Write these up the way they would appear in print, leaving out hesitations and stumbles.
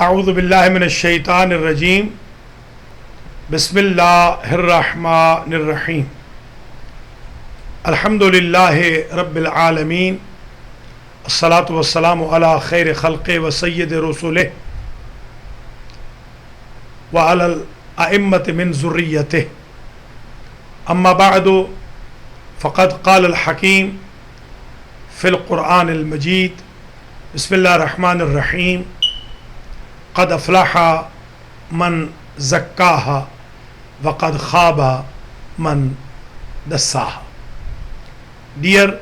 अऊज़ु बिल्लाहि मिनश शैतानिर रजीम बिस्मिल्लाहिर रहमानिर रहीम अल्हम्दुलिल्लाहि रब्बिल आलमीन अस्सलातु वस्सलामु अला खैरि खल्क़ि व सय्यिदि रसूलिहि व अलल अइम्मति मिन ज़ुर्रिय्यतिहि अम्मा बअदु फ़क़द क़ालल हकीम फ़िल क़ुरआनिल मजीद बिस्मिल्लाहिर रहमानिर रहीम क़द अफ़लह मन ज़क्काहा व क़द ख़ाबा मन दस्साहा. Dear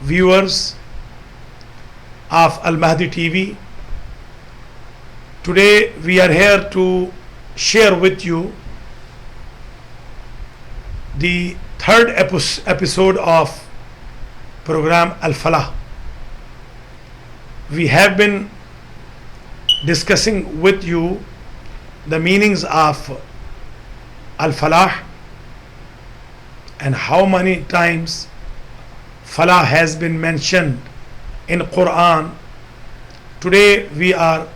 viewers of Al Mahdi TV, today we are here to share with you the third episode of program Al Falah. We have been discussing with you the meanings of Al Falah and how many times Falah has been mentioned in Quran. Today we are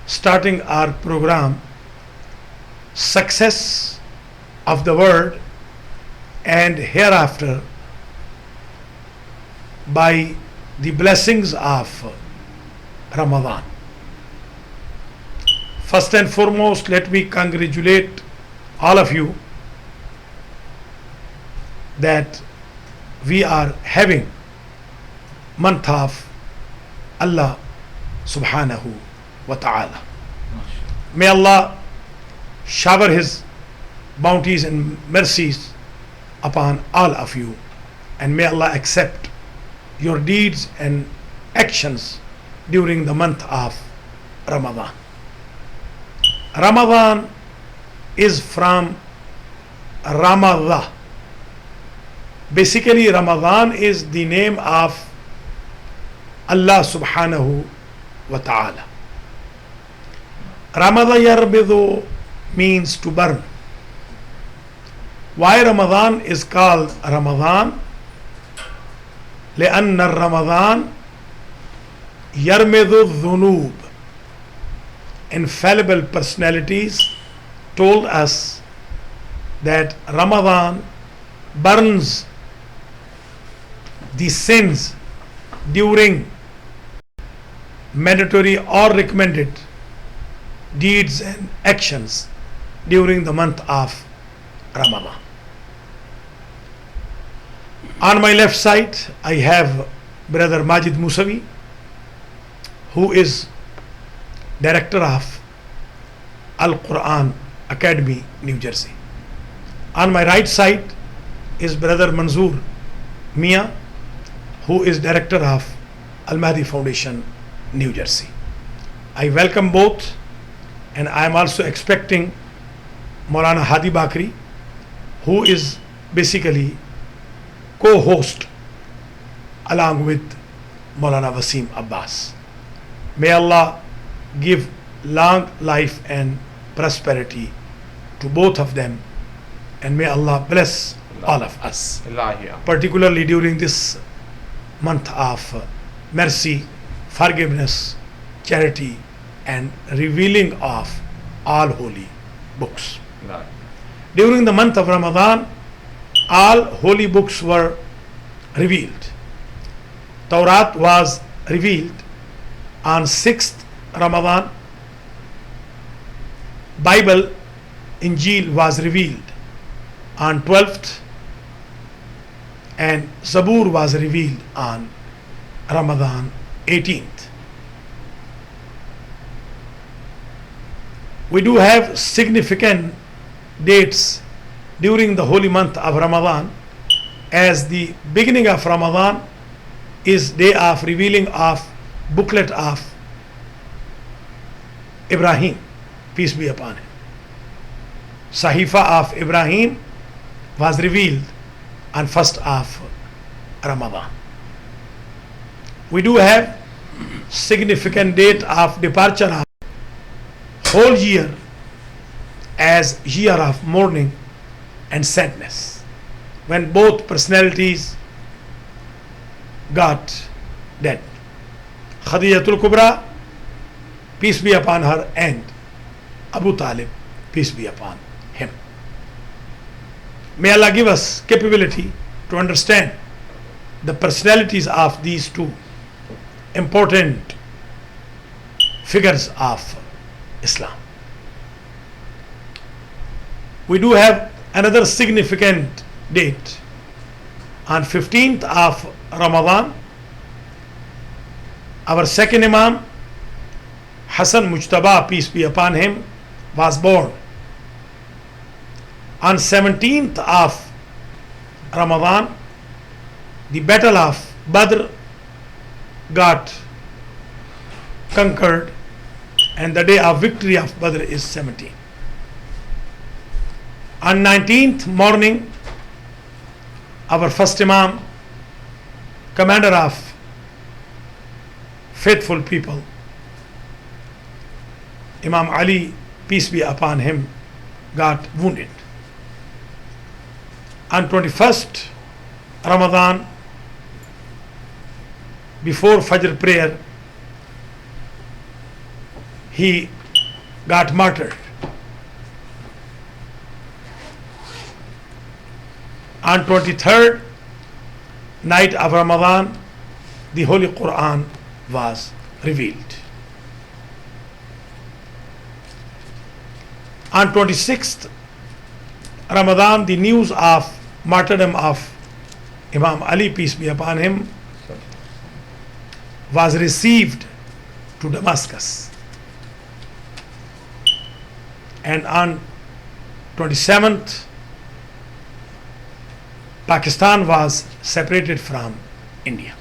starting our program Success of the World and Hereafter by the blessings of Ramadan. First and foremost, let me congratulate all of you that we are having month of Allah subhanahu wa ta'ala. May Allah shower His bounties and mercies upon all of you, and may Allah accept your deeds and actions during the month of Ramadan. Ramadan is from Ramadah. Basically, Ramadan is the name of Allah subhanahu wa ta'ala. Ramadan yarbidu means to burn. Why Ramadan is called Ramadan? لأن Ramadan yarmidu dhunub. Infallible personalities told us that Ramadan burns the sins during mandatory or recommended deeds and actions during the month of Ramadan. On my left side, I have Brother Majid Musavi, who is Director of Al Quran Academy, New Jersey. On my right side is Brother Manzoor Mia, who is Director of Al Mahdi Foundation, New Jersey. I welcome both, and I am also expecting Maulana Hadi Bakri, who is basically co-host along with Maulana Wasim Abbas. May Allah give long life and prosperity to both of them, and may Allah bless all of us, particularly during this month of mercy, forgiveness, charity, and revealing of all holy books. During the month of Ramadan, all holy books were revealed. Tawrat was revealed on 6th Ramadan. Bible, Injil was revealed on 12th, and Zabur was revealed on Ramadan 18th. We do have significant dates during the holy month of Ramadan, as the beginning of Ramadan is day of revealing of booklet of Ibrahim, peace be upon him. Sahifa of Ibrahim was revealed on 1st of Ramadan. We do have significant date of departure of whole year as year of mourning and sadness, when both personalities got dead. Khadijatul Kubra, peace be upon her, and Abu Talib, peace be upon him. May Allah give us capability to understand the personalities of these two important figures of Islam. We do have another significant date. On 15th of Ramadan, our second Imam, Hassan Mujtaba, peace be upon him, was born. On 17th of Ramadan, the battle of Badr got conquered, and the day of victory of Badr is 17. On 19th morning, our first Imam, commander of faithful people, Imam Ali, peace be upon him, got wounded. On 21st Ramadan, before Fajr prayer, he got martyred. On 23rd night of Ramadan, the Holy Quran was revealed. On 26th Ramadan, the news of martyrdom of Imam Ali, peace be upon him, was received to Damascus. And on 27th, Pakistan was separated from India.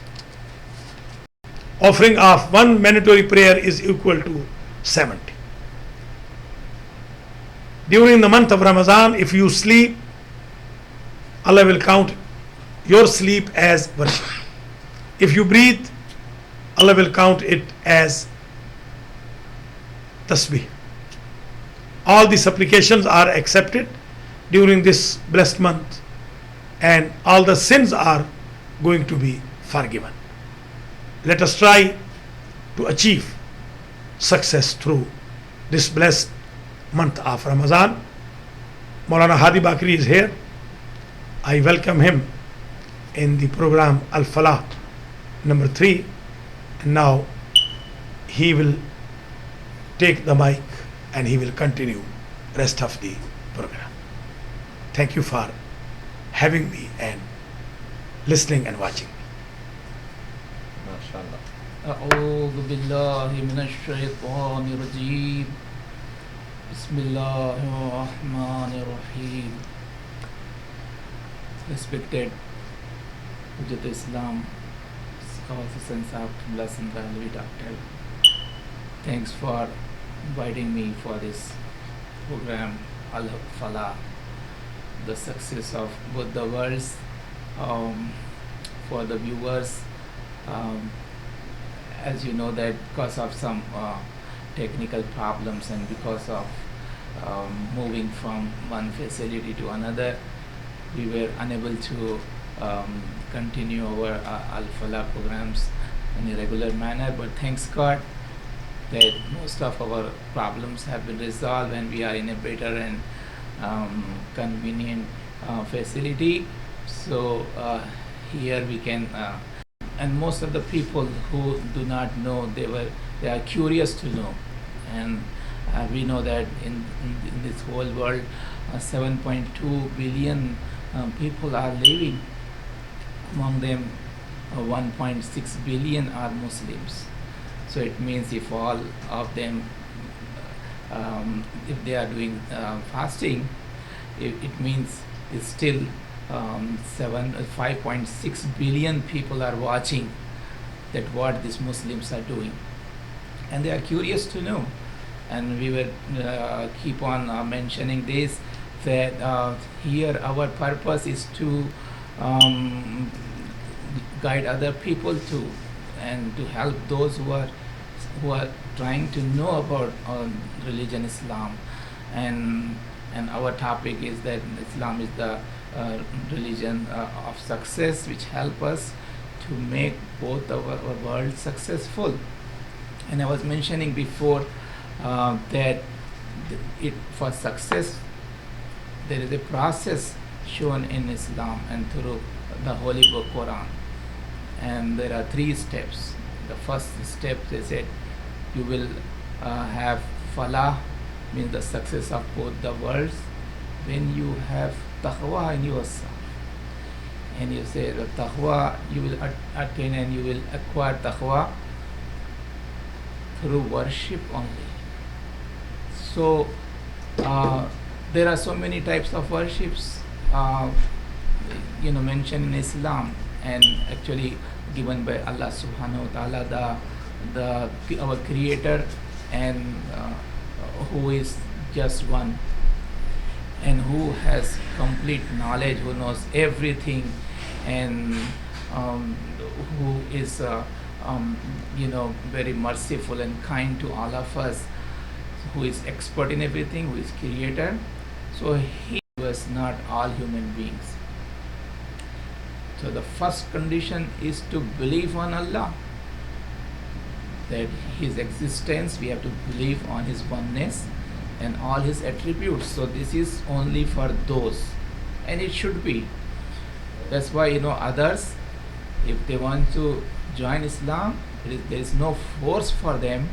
Offering of one mandatory prayer is equal to 70. During the month of Ramadan, if you sleep, Allah will count your sleep as worship. If you breathe, Allah will count it as tasbih. All the supplications are accepted during this blessed month, and all the sins are going to be forgiven. Let us try to achieve success through this blessed month of Ramadan. Maulana Hadi Bakri is here. I welcome him in the program Al Falah number 3, and now he will take the mic and he will continue rest of the program. Thank you for having me and listening and watching. MashaAllah. أعوذ بالله من الشيطان الرجيم بسم الله الرحمن الرحيم. Respected Hujjat Islam, Hussain Saab, Qibla Sandhali Doctor, thanks for inviting me for this program Al Falah, the success of both the worlds. For the viewers, as you know that because of some technical problems and because of moving from one facility to another, we were unable to continue our Al Falah programs in a regular manner, but thanks God that most of our problems have been resolved and we are in a better and convenient facility. So here we can and most of the people who do not know, they are curious to know, and we know that in this whole world 7.2 billion people are living. Among them 1.6 billion are Muslims. So it means if all of them if they are doing fasting, it means it's still 5.6 billion people are watching that what these Muslims are doing, and they are curious to know. And we will keep on mentioning this, that here our purpose is to guide other people to, and to help those who are trying to know about religion Islam, and our topic is that Islam is the religion of success, which help us to make both our world successful. And I was mentioning before that it for success there is a process shown in Islam and through the Holy Book Quran, and there are 3 steps. The first step, they said, you will have falah, means the success of both the worlds, when you have taqwa in yourself. And you say the taqwa you will attain, and you will acquire taqwa through worship only. So there are so many types of worships mentioned in Islam, and actually given by Allah subhanahu wa ta'ala, our creator, and who is just one, and who has complete knowledge, who knows everything, and who is very merciful and kind to all of us, who is expert in everything, who is creator. So he was not all human beings. So the first condition is to believe on Allah, that his existence, we have to believe on his oneness and all his attributes. So this is only for those, and it should be. That's why others, if they want to join Islam, there is no force for them.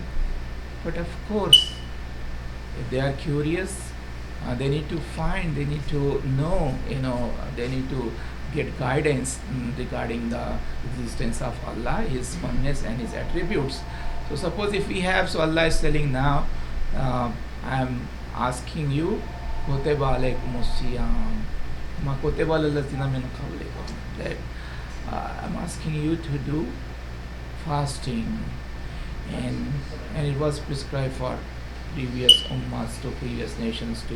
But of course, if they are curious, they need to find, they need to know, they need to get guidance regarding the existence of Allah, his oneness and his attributes. So suppose if we have, so Allah is telling now, I am asking you, kutiba alaykum as-siyam, ma kutiba alal ladzina min qablikum, that I am asking you to do fasting, and it was prescribed for previous ummas, to previous nations, to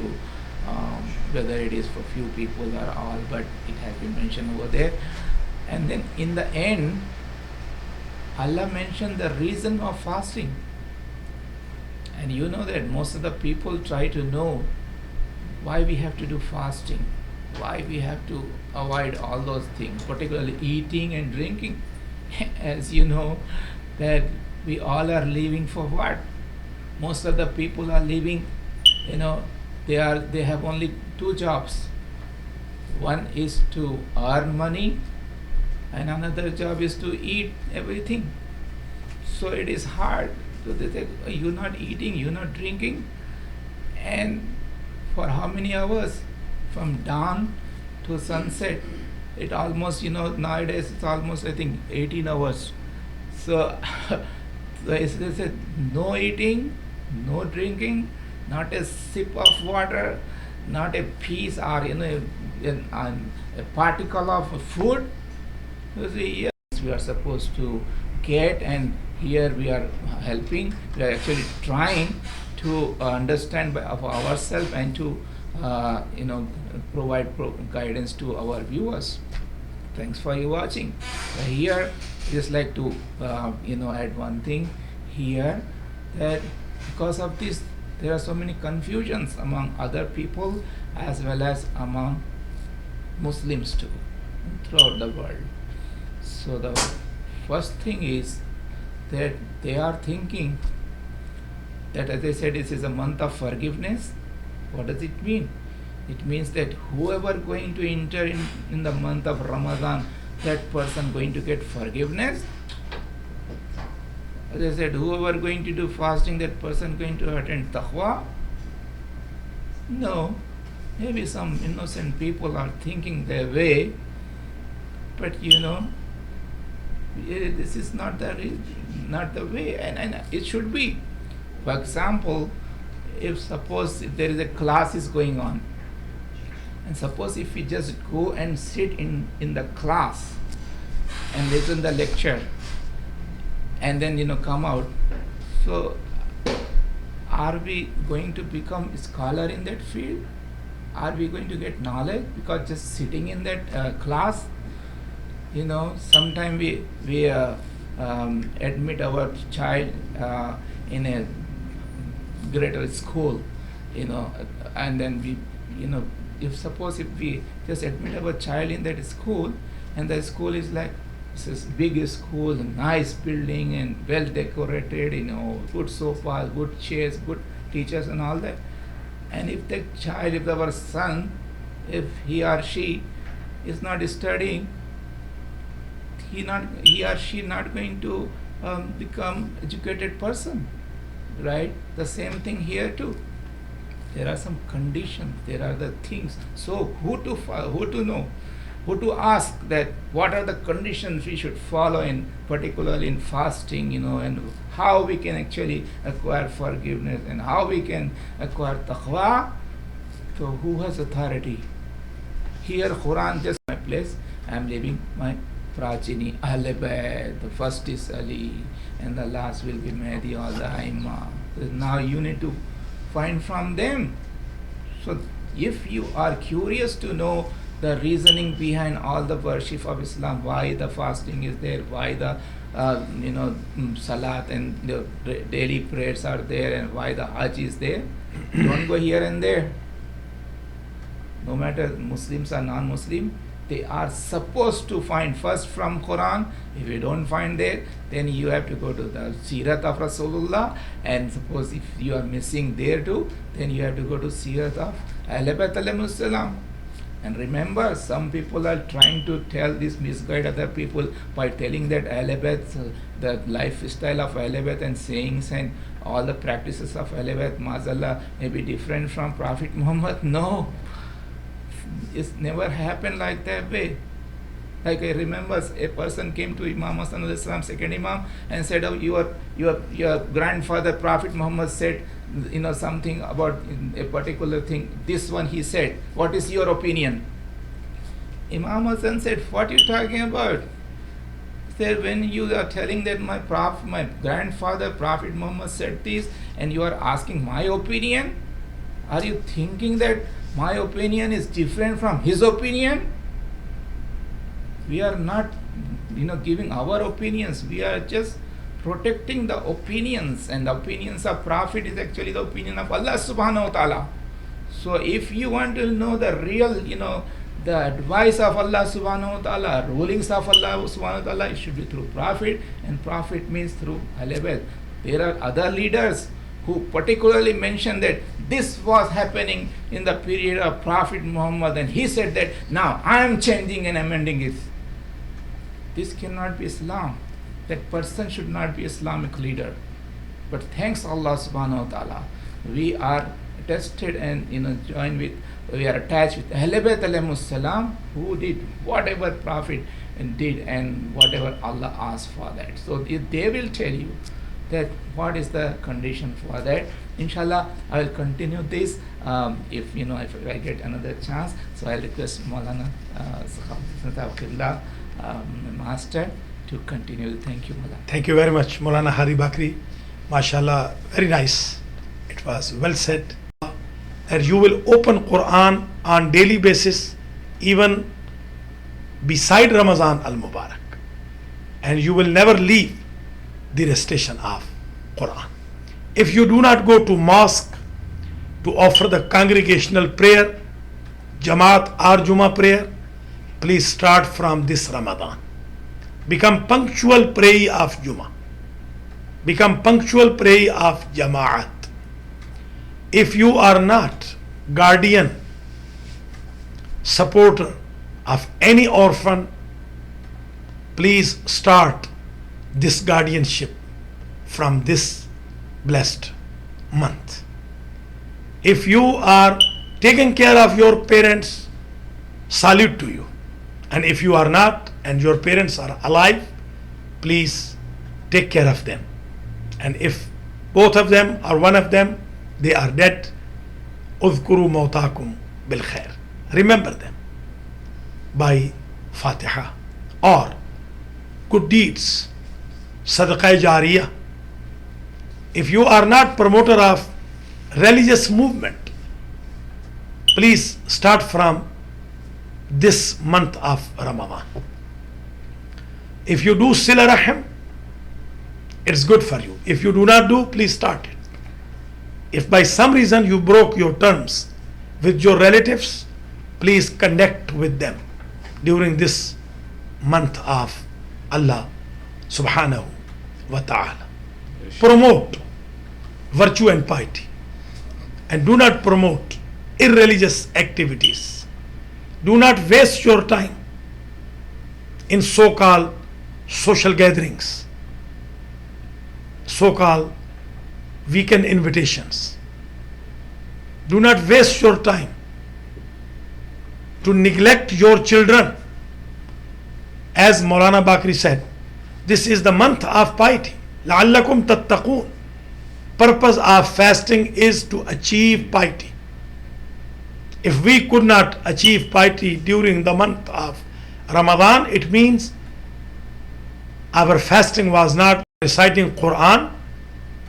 whether it is for few people or all, but it has been mentioned over there. And then in the end, Allah mentioned the reason of fasting. And you know that most of the people try to know why we have to do fasting, why we have to avoid all those things, particularly eating and drinking. As you know, that we all are living for what? Most of the people are living, they have only 2 jobs. One is to earn money, and another job is to eat everything. So it is hard. So they say, you're not eating, you're not drinking, and for how many hours? From dawn to sunset. It almost, nowadays it's almost, I think, 18 hours. So they said, no eating, no drinking, not a sip of water, not a piece or a particle of food. You see, yes, we are supposed to get, and here we are helping. We are actually trying to understand of ourselves and to provide guidance to our viewers. Thanks for you watching. Here, just like to add one thing here, that because of this, there are so many confusions among other people as well as among Muslims too, throughout the world. So the first thing is that they are thinking that, as I said, this is a month of forgiveness. What does it mean? It means that whoever going to enter in the month of Ramadan, that person going to get forgiveness. As I said, whoever going to do fasting, that person going to attain taqwa. No, maybe some innocent people are thinking their way, but this is not the way, and it should be. For example, if there is a class is going on, and suppose if we just go and sit in the class and listen the lecture, and then come out, so are we going to become a scholar in that field? Are we going to get knowledge because just sitting in that class? Sometimes we admit our child in a greater school, and then we, if we just admit our child in that school, and the school is like This is big school, nice building, and well decorated. Good sofas, good chairs, good teachers, and all that. And if the child, if our son, if he or she is not studying, he or she not going to become educated person, right? The same thing here too. There are some conditions, there are the things. So who to know, who to ask that what are the conditions we should follow in, particularly in fasting, and how we can actually acquire forgiveness and how we can acquire taqwa. So who has authority? Here Quran, just my place. I am leaving my Prajini, Ahle Bayt, the first is Ali, and the last will be Mehdi or the Aima. So now you need to find from them. So if you are curious to know the reasoning behind all the worship of Islam, why the fasting is there, why the salat and the daily prayers are there, and why the Hajj is there, don't go here and there. No matter Muslims or non-Muslim, they are supposed to find first from Quran. If you don't find there, then you have to go to the Sirat of Rasulullah, and suppose if you are missing there too, then you have to go to Sirat of Ahle Bayt alayhimus salam. And remember, some people are trying to tell this, misguide other people by telling that Ahle Bayt, the lifestyle of Ahle Bayt and sayings and all the practices of Ahle Bayt, Mazallah, may be different from Prophet Muhammad. No, it's never happened like that way. Like I remember, a person came to Imam Hassan alayhi salam, second Imam, and said, "Oh, your grandfather Prophet Muhammad said, something about a particular thing. This one he said. What is your opinion?" Imam Hassan said, "What are you talking about?" He said, "When you are telling that my grandfather Prophet Muhammad said this, and you are asking my opinion, are you thinking that my opinion is different from his opinion?" We are not, giving our opinions. We are just protecting the opinions, and the opinions of Prophet is actually the opinion of Allah subhanahu wa ta'ala. So if you want to know the real, the advice of Allah subhanahu wa ta'ala, rulings of Allah subhanahu wa ta'ala, it should be through Prophet, and Prophet means through Ahle Bayt. There are other leaders who particularly mention that this was happening in the period of Prophet Muhammad, and he said that now I am changing and amending it. This cannot be Islam. That person should not be Islamic leader. But thanks Allah subhanahu wa ta'ala, we are tested and we are attached with Ahle Bayt alayhimus salam, who did whatever Prophet did and whatever Allah asked for that. So they will tell you that what is the condition for that. Inshallah, I will continue this if I get another chance. So I request Maulana Tawqillah, Master, to continue. Thank you, Maulana. Thank you very much, Maulana Hari Bakri. MashaAllah, very nice. It was well said. And you will open Quran on daily basis, even beside Ramadan al-Mubarak. And you will never leave the recitation of Quran. If you do not go to mosque to offer the congregational prayer, Jamaat or Jummah prayer, please start from this Ramadan. Become punctual prayer of Jummah. Become punctual prayer of Jamaat. If you are not guardian, supporter of any orphan, please start this guardianship from this blessed month. If you are taking care of your parents, salute to you. And if you are not and your parents are alive, please take care of them. And if both of them or one of them, they are dead, اذكروا موتاكم بالخير. Remember them by Fatiha or good deeds, Sadaqah Jariyah. If you are not promoter of religious movement, please start from this month of Ramadan. If you do Sila Rahim, it's good for you. If you do not do, please start it. If by some reason you broke your terms with your relatives, please connect with them during this month of Allah subhanahu wa ta'ala. Promote virtue and piety, and do not promote irreligious activities. Do not waste your time in so-called social gatherings, so-called weekend invitations. Do not waste your time to neglect your children. As Maulana Bakri said, this is the month of piety. لَعَلَّكُمْ تَتَّقُونَ. Purpose of fasting is to achieve piety. If we could not achieve piety during the month of Ramadan, it means our fasting was not reciting Quran.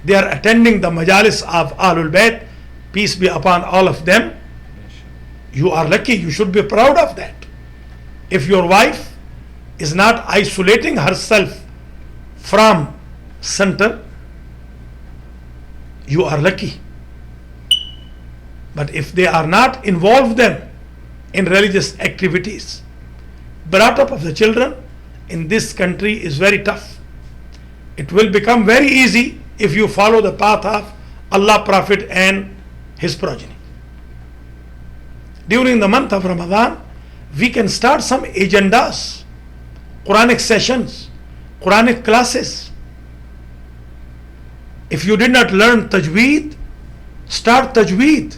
They are attending the majalis of Ahlul Bayt, peace be upon all of them. You are lucky, you should be proud of that. If your wife is not isolating herself from center, you are lucky. But if they are not, involve them in religious activities. Brought up of the children in this country is very tough. It will become very easy if you follow the path of Allah, Prophet and his progeny. During the month of Ramadan, we can start some agendas, Quranic sessions, Quranic classes. If you did not learn Tajweed, start Tajweed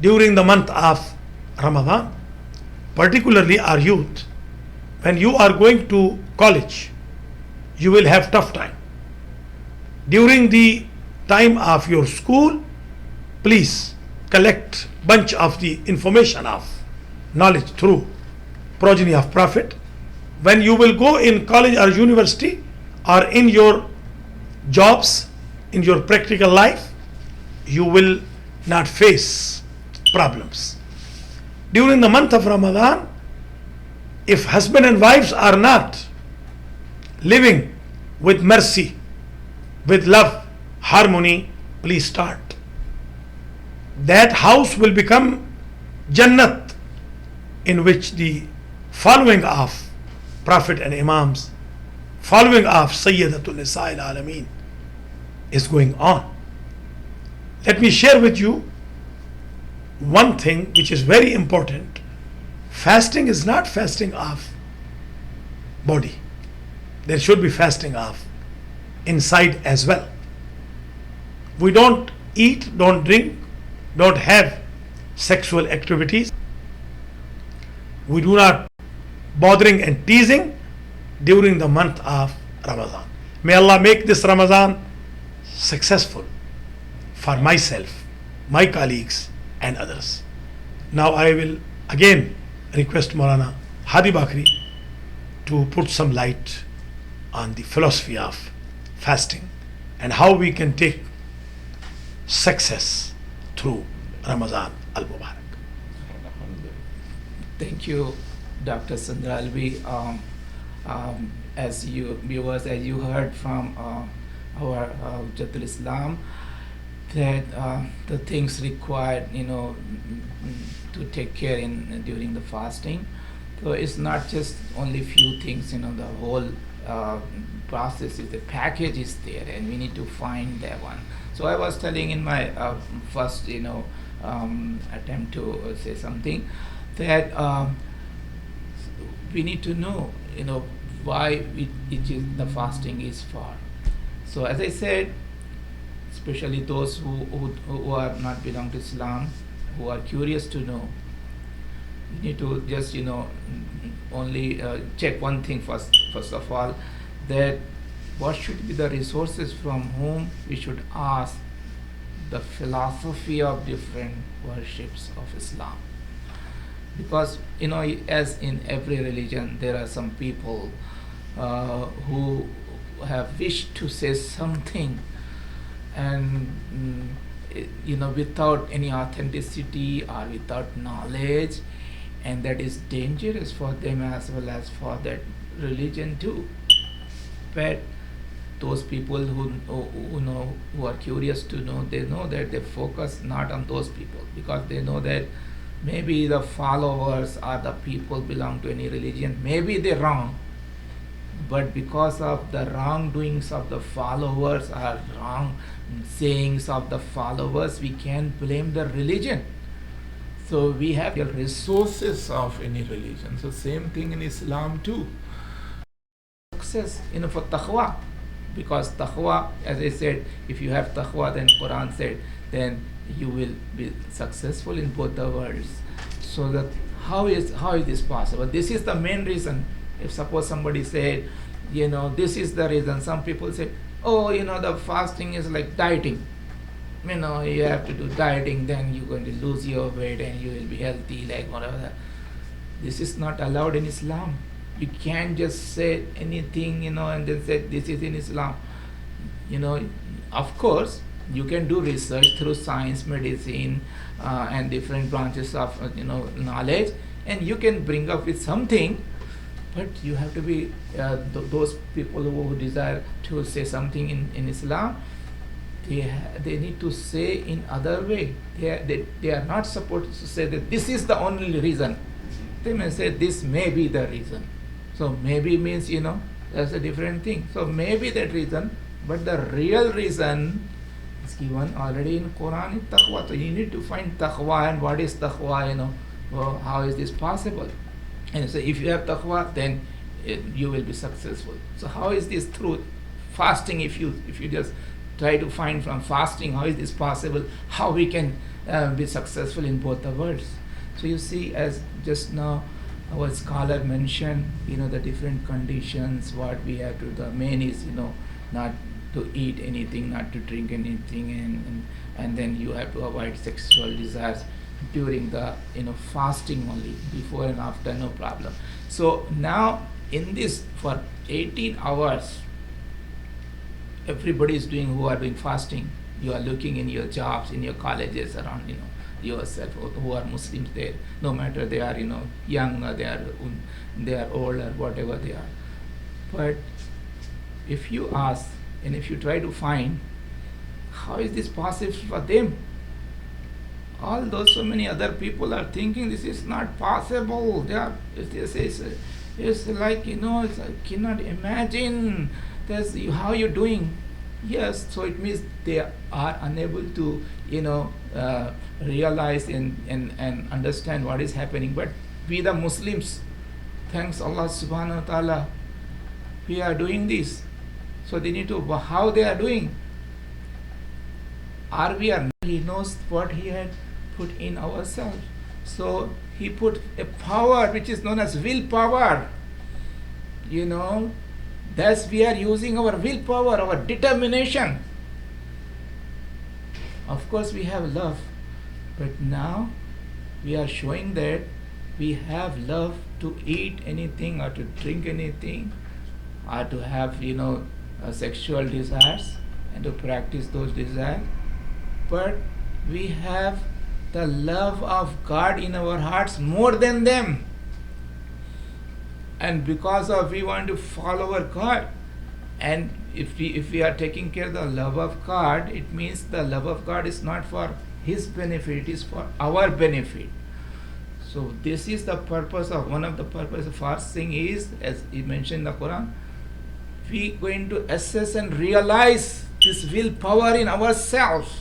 during the month of Ramadan. Particularly our youth, when you are going to college, you will have tough time. During the time of your school, please collect bunch of the information of knowledge through progeny of Prophet. When you will go in college or university or in your jobs, in your practical life, you will not face problems. During the month of Ramadan, if husband and wives are not living with mercy, with love, harmony, please start. That house will become Jannat, in which the following of Prophet and Imams, following of Sayyidatul Nisa al-Alameen is going on. Let me share with you one thing which is very important. Fasting is not fasting of body. There should be fasting of inside as well. We don't eat, don't drink, don't have sexual activities. We do not bothering and teasing during the month of Ramadan. May Allah make this Ramadan successful for myself, my colleagues and others. Now I will again request Maulana Hadi Bakri to put some light on the philosophy of fasting and how we can take success through Ramadan al-Mubarak. Thank you, Dr. Sandra Alvi. As you viewers, as you heard from our Hujjatul Islam, that the things required, to take care in during the fasting. So it's not just only few things, the whole process is the package is there, and we need to find that one. So I was telling in my first, attempt to say something that we need to know, why it is the fasting is for. So as I said, especially those who are not belong to Islam, who are curious to know, you need to just only check one thing first of all, that what should be the resources from whom we should ask the philosophy of different worships of Islam. Because as in every religion, there are some people who have wished to say something, and without any authenticity or without knowledge, and that is dangerous for them as well as for that religion too. But those people who know, who are curious to know, they know that they focus not on those people, because they know that maybe the followers or the people belong to any religion, maybe they're wrong, but because of the wrongdoings of the followers or wrong sayings of the followers, we can blame the religion. So we have the resources of any religion. So same thing in Islam too. Success, for taqwa, because taqwa, as I said, if you have taqwa, then Quran said, then you will be successful in both the worlds. So that how is this possible? This is the main reason. If suppose somebody said, this is the reason. Some people say, oh, the fasting is like dieting. You have to do dieting, then you're going to lose your weight and you will be healthy, like whatever. This is not allowed in Islam. You can't just say anything, and then say this is in Islam. Of course, you can do research through science, medicine, and different branches of knowledge, and you can bring up with something. But you have to be those people who desire to say something in Islam. They need to say in other way. They are not supposed to say that this is the only reason. They may say this may be the reason. So maybe means that's a different thing. So maybe that reason, but the real reason is given already in Quran in taqwa. So you need to find taqwa, and what is taqwa, how is this possible? And so if you have taqwa, then you will be successful. So how is this through fasting? If you just try to find from fasting, how is this possible? How we can be successful in both the worlds? So you see, as just now our scholar mentioned, the different conditions, what we have to do. The main is, not to eat anything, not to drink anything, and then you have to avoid sexual desires during the fasting only. Before and after, no problem. So now in this, for 18 hours, everybody is doing, who are doing fasting. You are looking in your jobs, in your colleges around, yourself, who are Muslims there, no matter they are young or they are old or whatever they are. But if you ask and if you try to find, how is this possible for them? All those so many other people are thinking this is not possible. It's like I cannot imagine that's how you're doing. Yes, so it means they are unable to realize and understand what is happening. But we the Muslims, thanks Allah subhanahu wa ta'ala, we are doing this. So they need to, how they are doing. He knows what he had put in ourselves. So he put a power which is known as willpower. Thus we are using our willpower, our determination. Of course we have love, but now we are showing that we have love to eat anything or to drink anything or to have sexual desires and to practice those desires. But we have the love of God in our hearts more than them. And because of we want to follow our God, and if we are taking care of the love of God, it means the love of God is not for His benefit, it is for our benefit. So this is the purpose of, one of the purpose of fasting is, as he mentioned in the Quran, we going to assess and realize this willpower in ourselves.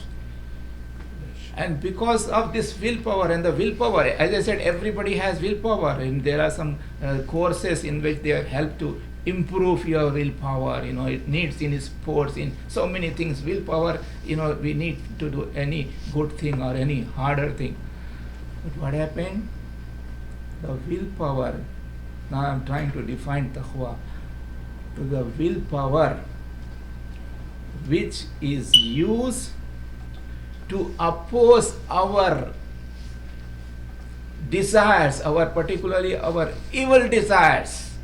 And because of this willpower, and the willpower, as I said, everybody has willpower, and there are some courses in which they help to improve your willpower. It needs in sports, in so many things. Willpower, we need to do any good thing or any harder thing. But what happened? The willpower, now I'm trying to define taqwa, to the willpower which is used to oppose our desires, particularly our evil desires,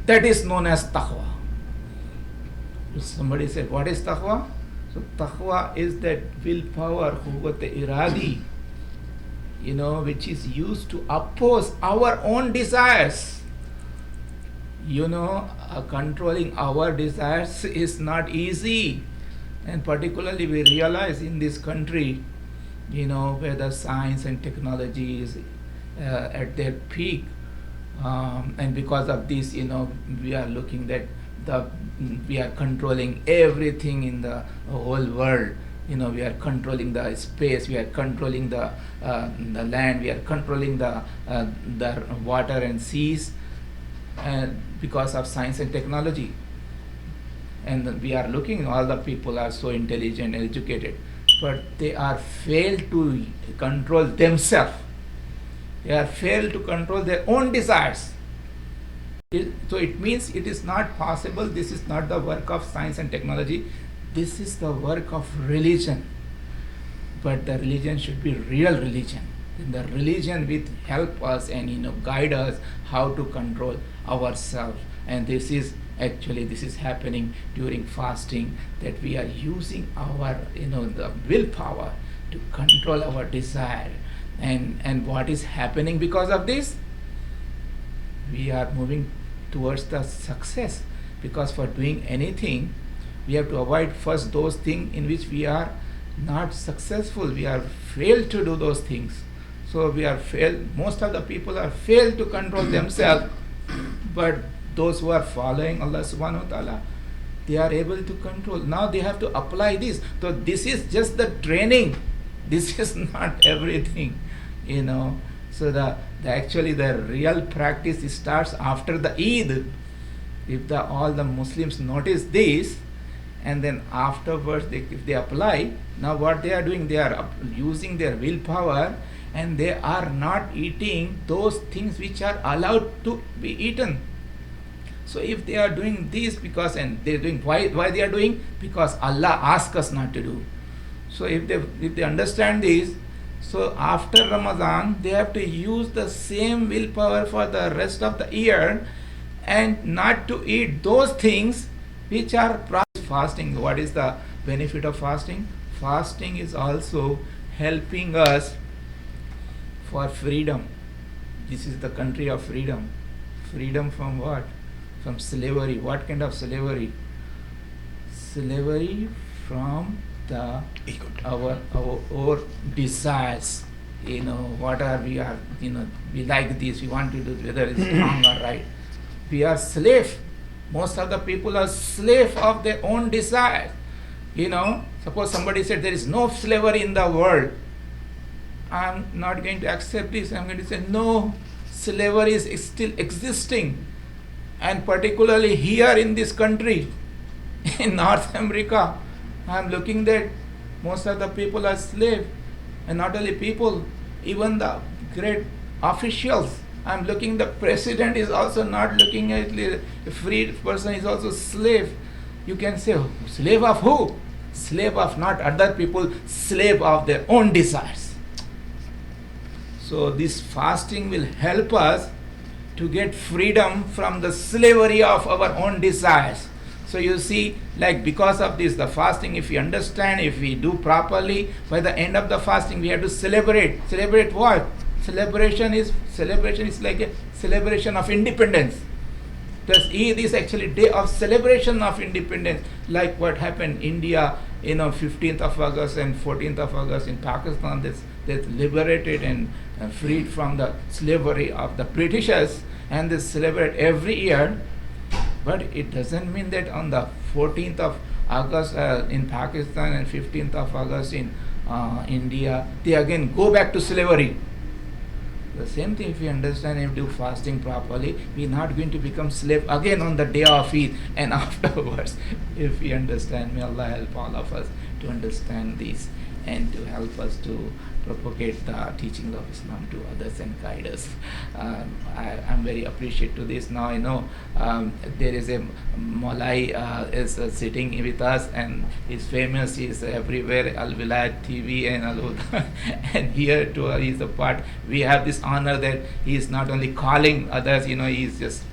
that is known as taqwa. Somebody said, what is taqwa? So taqwa is that willpower, quwwat-e-iradi, which is used to oppose our own desires. Controlling our desires is not easy. And particularly we realize in this country, where the science and technology is at their peak, And because of this, we are looking that the we are controlling everything in the whole world. We are controlling the space, we are controlling the land, we are controlling the water and seas, and because of science and technology. And we are looking, all the people are so intelligent and educated, but they are failed to control themselves. They are failed to control their own desires. So it means it is not possible. This is not the work of science and technology. This is the work of religion. But the religion should be real religion. And the religion will help us and guide us how to control ourselves. And this is happening during fasting, that we are using our the willpower to control our desire. And what is happening because of this? We are moving towards the success, because for doing anything we have to avoid first those things in which we are not successful. We are failed to do those things. So we are failed. Most of the people are failed to control themselves, but those who are following Allah subhanahu wa ta'ala, they are able to control. Now they have to apply this. So this is just the training. This is not everything, So actually the real practice starts after the Eid. If all the Muslims notice this, and then afterwards if they apply, now what they are doing, they are using their willpower, and they are not eating those things which are allowed to be eaten. So if they are doing this and they are doing, why they are doing? Because Allah asked us not to do. So if they understand this, so after Ramadan they have to use the same willpower for the rest of the year, and not to eat those things which are fasting. What is the benefit of fasting? Fasting is also helping us for freedom. This is the country of freedom. Freedom from what? From slavery. What kind of slavery? Slavery from our desires. What are we are? We like this. We want to do, whether it's wrong or right. We are slave. Most of the people are slave of their own desire. Suppose somebody said there is no slavery in the world. I'm not going to accept this. I'm going to say no, slavery is still existing, and particularly here in this country, in North America. I'm looking that most of the people are slave, and not only people, even the great officials. I'm looking, the president is also not looking at a free person, is also slave. You can say, slave of who? Slave of not other people, slave of their own desires. So this fasting will help us to get freedom from the slavery of our own desires. So you see, because of this, the fasting, if we understand, if we do properly, by the end of the fasting we have to celebrate. Celebrate what? Celebration is like a celebration of independence. Thus Eid is actually day of celebration of independence, like what happened in India, 15th of August and 14th of August in Pakistan. They liberated and freed from the slavery of the Britishers, and they celebrate every year. But it doesn't mean that on the 14th of August in Pakistan and 15th of August in India, they again go back to slavery. The same thing, if we understand and do fasting properly, we are not going to become slave again on the day of Eid and afterwards. If we understand, may Allah help all of us to understand this and to help us to propagate the teaching of Islam to others and guide us. I'm very appreciative to this. Now I know there is a Maulai is sitting with us, and he's famous. He's everywhere, Al Wilayat TV and Al Huda. And here too is a part. We have this honor that he is not only calling others, he is just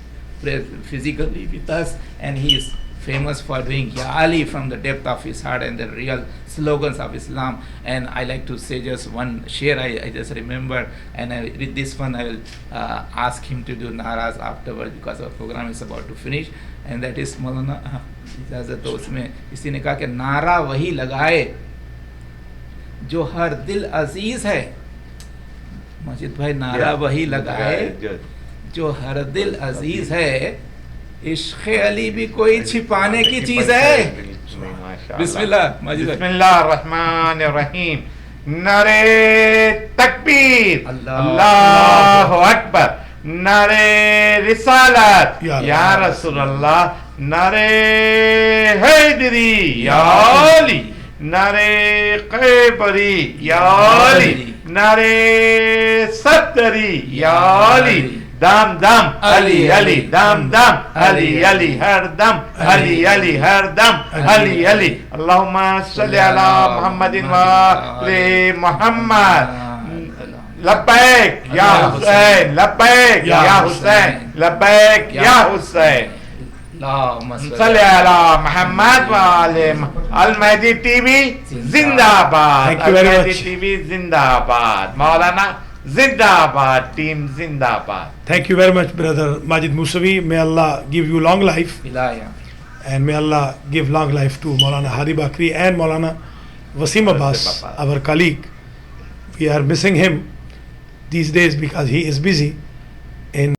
physically with us, and he is famous for doing Ya Ali from the depth of his heart and the real slogans of Islam. And I like to say just one share I just remember, and with this one I will ask him to do naras afterwards, because our program is about to finish. And that is Maulana इजाज़त हो उसमें किसी ने कहा कि नारा वही लगाए जो हर दिल अजीज है। मजिद भाई, नारा वही लगाए जो हर दिल अजीज है, इश्क़ अली भी कोई छिपाने की चीज है। बिस्मिल्लाह माजिद भाई। बिस्मिल्लाहिर्रहमानिर्रहीम। नारे तकबीर, अल्लाह अल्लाहु अकबर, नारे रिसालत या या रसूल अल्लाह, नारे हैदरी या अली, नारे कैबरी या अली, नारे सत्तरी या अली, दम दम अली अली, दम दम अली अली, हर दम अली अली, हर दम अली अली। अल्लाहुम्मा सल्ली अला मुहम्मदिन व आले मुहम्मद। लब्बैक या हुसैन, लब्बैक या हुसैन, लब्बैक या हुसैन। सल्ली अला मुहम्मद व आले अल मेहदी टीवी जिंदाबाद, Thank you very Al Mehdi much. TV जिंदाबाद, मौलाना जिंदाबाद, टीम जिंदाबाद। Thank you very much, brother Majid Musavi. May Allah give you long life, बिलाया। and may Allah give long life to Maulana Hadi Bakri and Maulana Wasim Abbas, Wasim Abbas. our colleague. We are missing him these days because he is busy in